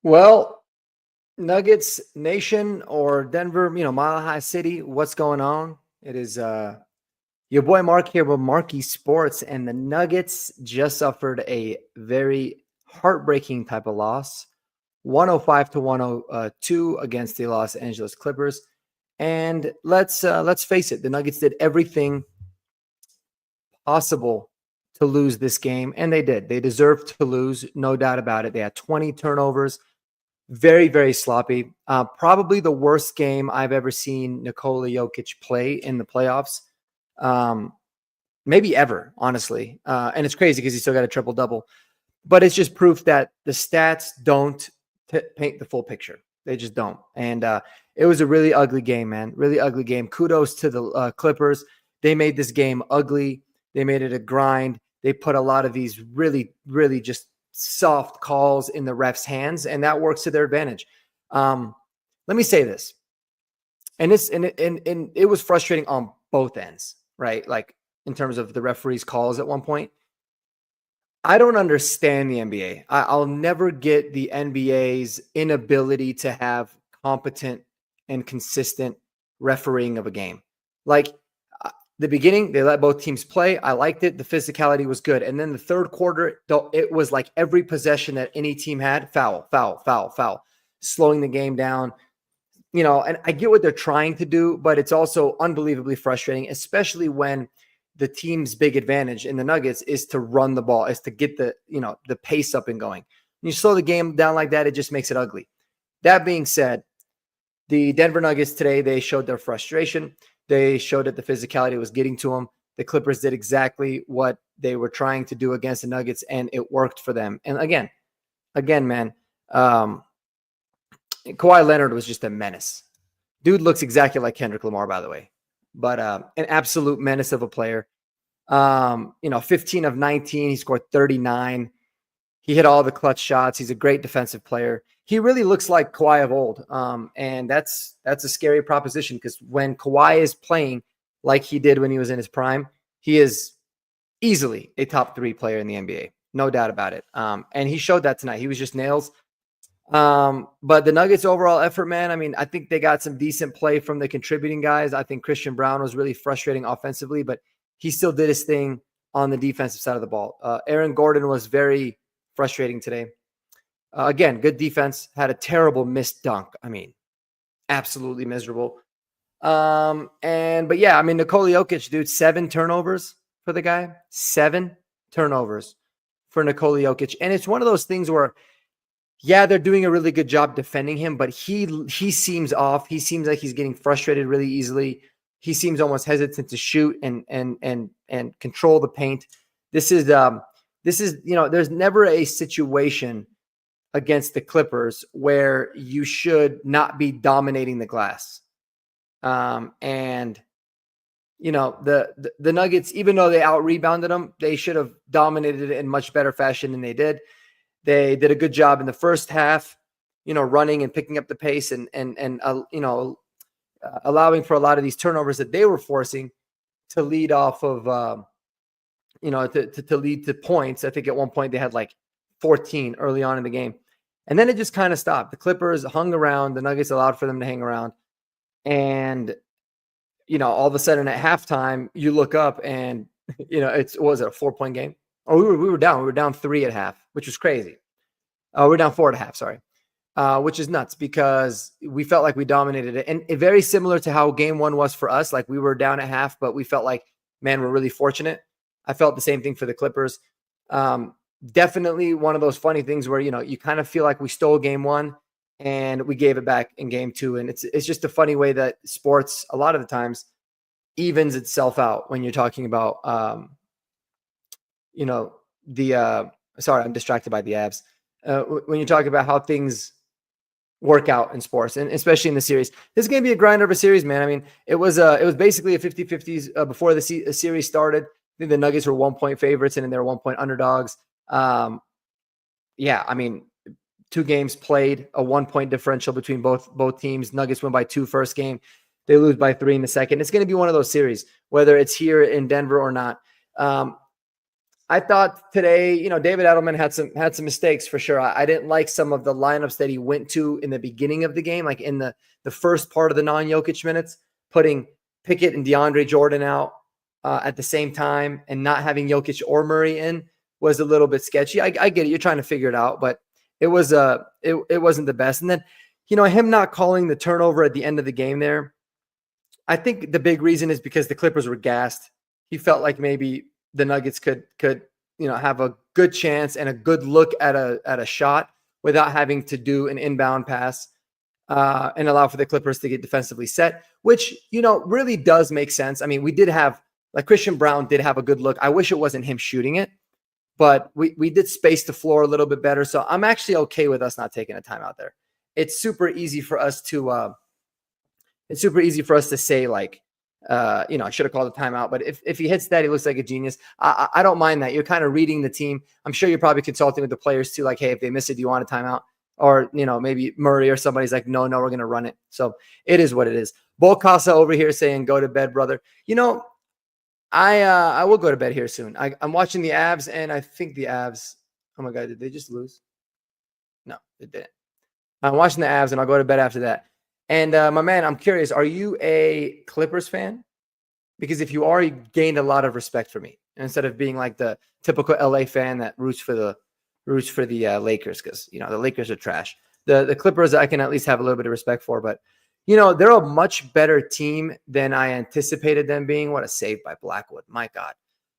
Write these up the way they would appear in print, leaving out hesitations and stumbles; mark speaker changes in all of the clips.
Speaker 1: Well, Nuggets Nation or Denver, Mile High City, what's going on? It is your boy Mark here with Marcky Sports, and the Nuggets just suffered a very heartbreaking type of loss, 105 to 102 against the Los Angeles Clippers. And let's face it, the Nuggets did everything possible to lose this game, and they did. They deserved to lose, no doubt about it. They had 20 turnovers. Very, very sloppy. Probably the worst game I've ever seen Nikola Jokic play in the playoffs. Maybe ever, honestly. And it's crazy because he still got a triple-double. But it's just proof that the stats don't paint the full picture. They just don't. And it was a really ugly game, man. Really ugly game. Kudos to the Clippers. They made this game ugly. They made it a grind. They put a lot of these really, really just soft calls in the refs' hands, and that works to their advantage. Let me say this, and it was frustrating on both ends, right? Like in terms of the referees' calls at one point. I don't understand the NBA. I'll never get the NBA's inability to have competent and consistent refereeing of a game. Like the beginning, they let both teams play. I liked it. The physicality was good. And then the third quarter, it was like every possession that any team had, foul, slowing the game down. And I get what they're trying to do, but it's also unbelievably frustrating, especially when the team's big advantage in the Nuggets is to run the ball, is to get the pace up and going. When you slow the game down like that, it just makes it ugly. That being said, the Denver Nuggets today, they showed their frustration. They showed that the physicality was getting to them. The Clippers did exactly what they were trying to do against the Nuggets, and it worked for them. And again, man, Kawhi Leonard was just a menace. Dude looks exactly like Kendrick Lamar, by the way, but an absolute menace of a player. 15 of 19, he scored 39. He hit all the clutch shots. He's a great defensive player. He really looks like Kawhi of old. And that's a scary proposition because when Kawhi is playing like he did when he was in his prime, he is easily a top 3 player in the NBA. No doubt about it. And he showed that tonight. He was just nails. But the Nuggets overall effort, man, I mean, I think they got some decent play from the contributing guys. I think Christian Brown was really frustrating offensively, but he still did his thing on the defensive side of the ball. Aaron Gordon was very frustrating today. Again, good defense, had a terrible missed dunk. I mean, absolutely miserable. But yeah, I mean, Nikola Jokic, dude, 7 turnovers for the guy. 7 turnovers for Nikola Jokic. And it's one of those things where, yeah, they're doing a really good job defending him, but he seems off. He seems like he's getting frustrated really easily. He seems almost hesitant to shoot and control the paint. This is there's never a situation against the Clippers where you should not be dominating the glass. The Nuggets, even though they out-rebounded them, they should have dominated it in much better fashion than they did. They did a good job in the first half, running and picking up the pace and allowing for a lot of these turnovers that they were forcing to lead off of, to lead to points. I think at one point they had like 14 early on in the game. And then it just kind of stopped. The Clippers hung around. The Nuggets allowed for them to hang around. And, all of a sudden at halftime, you look up and, was it a 4-point game? Oh, we were down. We were down 3 at half, which was crazy. We were down 4 at half, sorry. Which is nuts because we felt like we dominated it. And very similar to how game 1 was for us. Like we were down at half, but we felt like, man, we're really fortunate. I felt the same thing for the Clippers. Definitely one of those funny things where, you kind of feel like we stole game 1 and we gave it back in game 2. And it's just a funny way that sports, a lot of the times, evens itself out when you're talking about, sorry, I'm distracted by the abs. When you talk about how things work out in sports, and especially in the series, this is going to be a grind of a series, man. I mean, it was basically a 50-50 before the series started. I think the Nuggets were 1-point favorites and they were 1-point underdogs. Yeah, I mean, 2 games played, a 1-point differential between both teams. Nuggets win by 2 first game. They lose by 3 in the second. It's going to be one of those series, whether it's here in Denver or not. I thought today, David Edelman had some mistakes for sure. I didn't like some of the lineups that he went to in the beginning of the game, like in the first part of the non-Jokic minutes, putting Pickett and DeAndre Jordan out at the same time and not having Jokic or Murray in was a little bit sketchy. I get it. You're trying to figure it out, but it wasn't the best. And then, him not calling the turnover at the end of the game there, I think the big reason is because the Clippers were gassed. He felt like maybe the Nuggets could have a good chance and a good look at a shot without having to do an inbound pass and allow for the Clippers to get defensively set, which really does make sense. I mean, we did have, like, Christian Brown did have a good look. I wish it wasn't him shooting it, but we did space the floor a little bit better. So I'm actually okay with us not taking a timeout there. It's super easy for us to say, like, I should have called a timeout, but if he hits that, he looks like a genius. I don't mind that. You're kind of reading the team. I'm sure you're probably consulting with the players too. Like, hey, if they miss it, do you want a timeout? Or, maybe Murray or somebody's like, no, we're going to run it. So it is what it is. Bo Casa over here saying, go to bed, brother. I will go to bed here soon. I'm watching the Avs, and I think the Avs, oh my God, did they just lose? No, they didn't. I'm watching the Avs, and I'll go to bed after that. And my man, I'm curious, are you a Clippers fan? Because if you are, you gained a lot of respect for me instead of being like the typical LA fan that roots for the Lakers, because the Lakers are trash. The Clippers I can at least have a little bit of respect for, but they're a much better team than I anticipated them being. What a save by Blackwood! My God,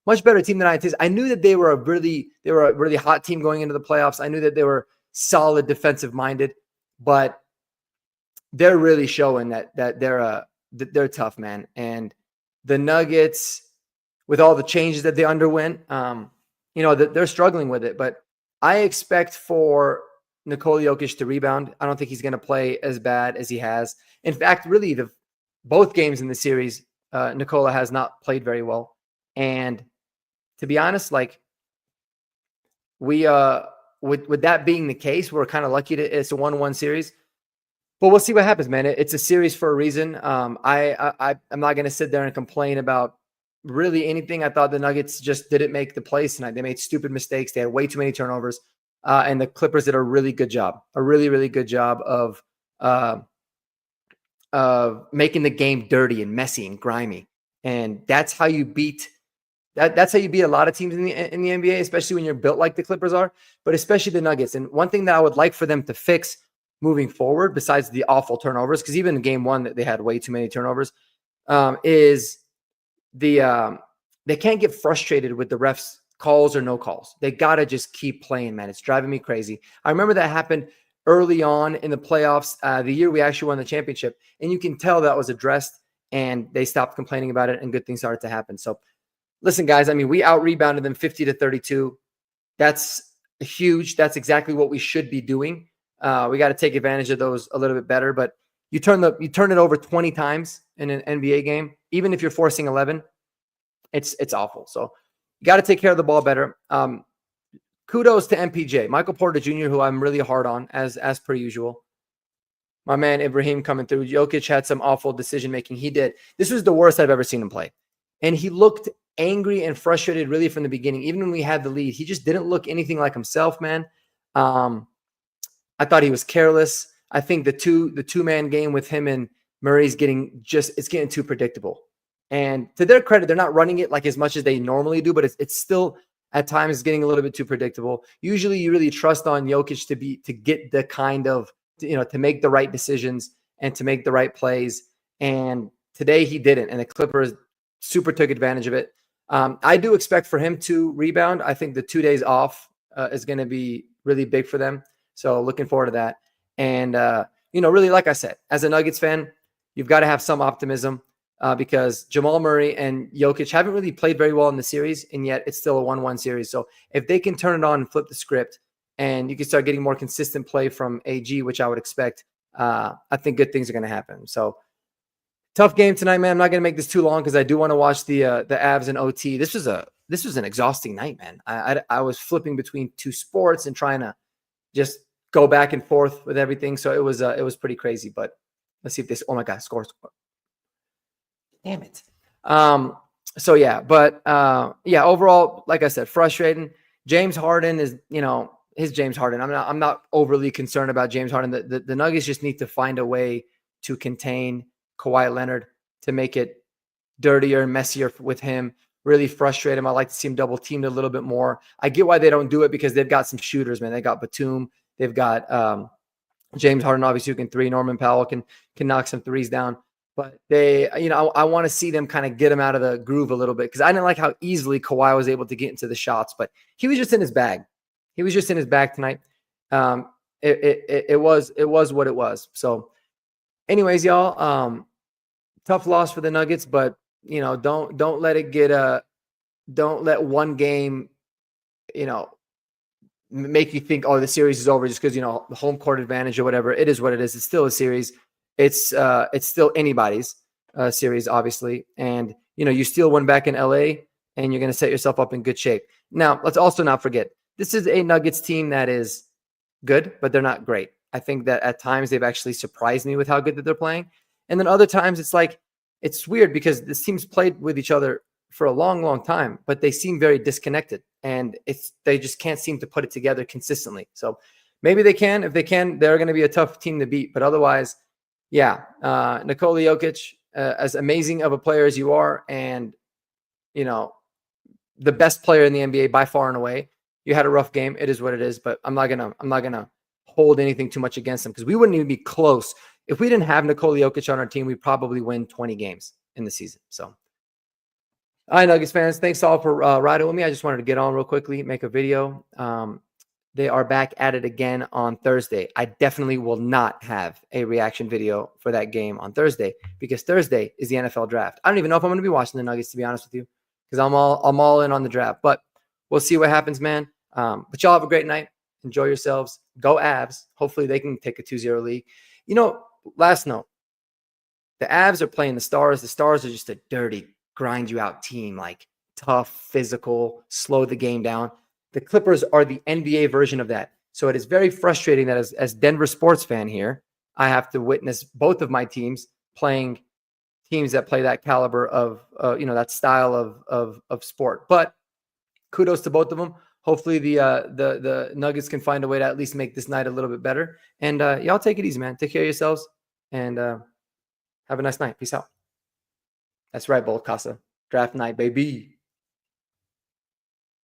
Speaker 1: much better team than I anticipated. I knew that they were a really hot team going into the playoffs. I knew that they were solid defensive minded, but they're really showing that they're tough, man. And the Nuggets, with all the changes that they underwent, they're struggling with it. But I expect for Nikola Jokic to rebound. I don't think he's going to play as bad as he has. In fact, really, both games in the series, Nikola has not played very well. And to be honest, like, we with that being the case, we're kind of lucky it's a 1-1 series. But we'll see what happens, man. It's a series for a reason. I'm not going to sit there and complain about really anything. I thought the Nuggets just didn't make the plays tonight. They made stupid mistakes. They had way too many turnovers. And the Clippers did a really good job, really good job of making the game dirty and messy and grimy. And that's how you beat that's how you beat a lot of teams in the NBA, especially when you're built like the Clippers are, but especially the Nuggets. And one thing that I would like for them to fix moving forward, besides the awful turnovers, because even in game one they had way too many turnovers, is they can't get frustrated with the refs' calls or no calls. They got to just keep playing, man. It's driving me crazy. I remember that happened early on in the playoffs, the year we actually won the championship, and you can tell that was addressed, and they stopped complaining about it, and good things started to happen. So listen, guys, I mean, we out-rebounded them 50-32. That's huge. That's exactly what we should be doing. We got to take advantage of those a little bit better, but you turn it over 20 times in an NBA game, even if you're forcing 11, it's awful. So you got to take care of the ball better. Kudos to MPJ, Michael Porter Jr., who I'm really hard on as per usual. My man Ibrahim coming through. Jokic had some awful decision making. He did. This was the worst I've ever seen him play, and he looked angry and frustrated really from the beginning. Even when we had the lead, he just didn't look anything like himself, man. I thought he was careless. I think the two-man game with him and Murray's getting too predictable. And to their credit, they're not running it like as much as they normally do, but it's still at times getting a little bit too predictable. Usually you really trust on Jokic to get the kind of, to make the right decisions and to make the right plays. And today he didn't. And the Clippers super took advantage of it. I do expect for him to rebound. I think the 2 days off is going to be really big for them. So looking forward to that. And, really, like I said, as a Nuggets fan, you've got to have some optimism because Jamal Murray and Jokic haven't really played very well in the series, and yet it's still a 1-1 series. So if they can turn it on and flip the script and you can start getting more consistent play from AG, which I would expect, I think good things are going to happen. So tough game tonight, man. I'm not going to make this too long because I do want to watch the Avs and OT. This was an exhausting night, man. I was flipping between two sports and trying to just go back and forth with everything. So it was pretty crazy, but let's see if this, oh my God, score. Damn it. So yeah, but yeah, overall, like I said, frustrating. James Harden is, his James Harden. I'm not overly concerned about James Harden. The Nuggets just need to find a way to contain Kawhi Leonard, to make it dirtier and messier with him, really frustrate him. I like to see him double teamed a little bit more. I get why they don't do it, because they've got some shooters, man. They got Batum, they've got James Harden, obviously, who can three. Norman Powell can knock some threes down. But they, I want to see them kind of get him out of the groove a little bit, because I didn't like how easily Kawhi was able to get into the shots, but he was just in his bag. He was just in his bag tonight. It was what it was. So, anyways, y'all, tough loss for the Nuggets, but don't let it get don't let one game, make you think, oh, the series is over just because, the home court advantage or whatever. It is what it is. It's still a series. It's still anybody's series, obviously. And, you steal one back in LA and you're going to set yourself up in good shape. Now, let's also not forget, this is a Nuggets team that is good, but they're not great. I think that at times they've actually surprised me with how good that they're playing. And then other times it's like, it's weird because this team's played with each other for a long, long time, but they seem very disconnected, and they just can't seem to put it together consistently. So maybe they can. If they can, they're going to be a tough team to beat. But otherwise, yeah, Nikola Jokic, as amazing of a player as you are, and the best player in the NBA by far and away, you had a rough game. It is what it is. But I'm not gonna hold anything too much against them, because we wouldn't even be close. If we didn't have Nikola Jokic on our team, we'd probably win 20 games in the season. So, all right, Nuggets fans, thanks all for riding with me. I just wanted to get on real quickly, make a video. They are back at it again on Thursday. I definitely will not have a reaction video for that game on Thursday, because Thursday is the NFL draft. I don't even know if I'm going to be watching the Nuggets, to be honest with you, because I'm all in on the draft. But we'll see what happens, man. But y'all have a great night. Enjoy yourselves. Go Avs. Hopefully they can take a 2-0 lead. Last note, the Avs are playing the Stars. The Stars are just a dirty, grind you out team, like tough, physical, slow the game down. The Clippers are the NBA version of that. So it is very frustrating that as Denver sports fan here, I have to witness both of my teams playing teams that play that caliber of, that style of sport. But kudos to both of them. Hopefully the Nuggets can find a way to at least make this night a little bit better. And y'all take it easy, man. Take care of yourselves, and have a nice night. Peace out. That's right, Bold Casa. Draft night, baby.